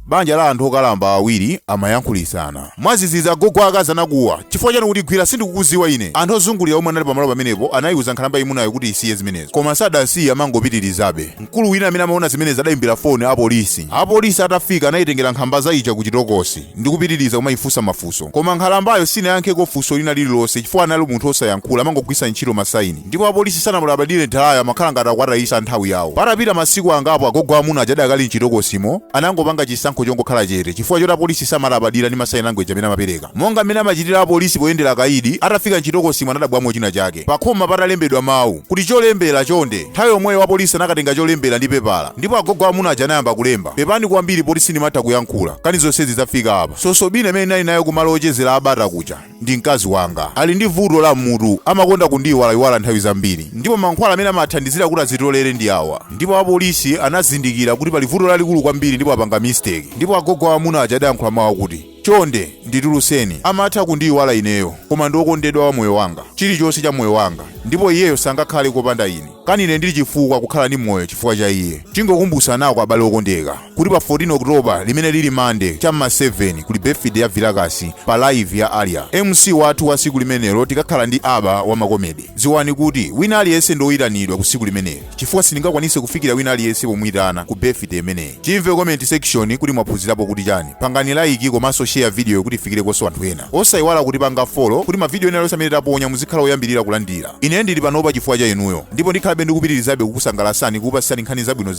banja la anthu okalamba awiri amayankhulisana. Mwaziziza agogo akazana kuwa chifukwa chanu kuti gwira sindikukuziwa ine. Anthu ozungulira omwe anali pamalo pamenepo anayiuza nkhalamba imunayo kuti isiye zimenezo, koma sadasiya amangopitirizabe. Mkulu wina amene amaona zimenezi adayimbira foni apolisi. Apolisi atafika anayitengera nkhamba za ija ku chitokosi ndi kupitiriza kumayifunsa mafunso, koma nkhalambayo sinayankheko funso lina lililonse chifukwa anali munthu osayankhula amangogwisa ntchito masaini. Ndipo apolisi sanamulabadire nthawi amakhala ngati akwatayisa nthawi yawo. Patapita masiku angapo agogo amuna adakali mchitokosimo anangopanga chisankho chongokhala chete chifukwa choti apolisi samalabadira ndi masaini language amene amapereka. Monga mmene amachitira apolisi poyendera kaidi, atafika mchitokosimo anadabwamo china chake. Pakhoma patalembedwa mawu kuti cholembera chonde. Nthawi yomweyo apolisi anakatenga cholembera ndi pepala, ndipo agogo amuna aja anayamba kulemba. Pepani kwambiri polisi ndimatha kuyankhula kani zonsezi zafika apa. Sosobine imene nali nayo kumalo ochezera abata kuja ndi mkazi wanga, ali ndi vuto la mmutu, amakonda kundiyiwalayiwala nthawi zambiri, ndipo mankhwala amene amathandizira kuti azitolere ndi awa. Ndipo apolisi anazindikira kuti pali vuto lalikulu kwambiri ndipo apanga mistake. Ndipo agogo amuna aja adayankhula mawu kuti chonde ndituluseni, amatha kundiyiwala ineyo koma ndiokondedwa wa moyo wanga, chilichonse cha moyo wanga, ndipo iyeyo sangakhale kopanda ine. Kani ine ndili chifukwa kukhala ndi moyo chifukwa cha iye. Tingokumbusa nako abale okondeka kuti pa 14 Oktoba limene lili Monday chamma 7 kuli birthday ya viral pa live ya Alia. MC wathu wa siku limenelo tikakhala ndi aba wa makomedi. Ziwani kuti wina aliyense ndoyitanidwa ku siku limenelo chifukwa sindingakwanise kufikira wina aliyense pomuyitana ku birthday imeneyi. Chimve comment section kuti mwaphunzirapo kuti chani. Pangani like komanso share video kuti ifikirekonso anthu ena. Osayiwala kuti panga follow kuti ma video ena yonse amene taponya muzikhala oyambirira kulandira. Ine ndili panopa chifukwa cha inuyo, ndipo ndikhalabe ndikupitirizabe kukusangalasani kupasani nkhani zabwino.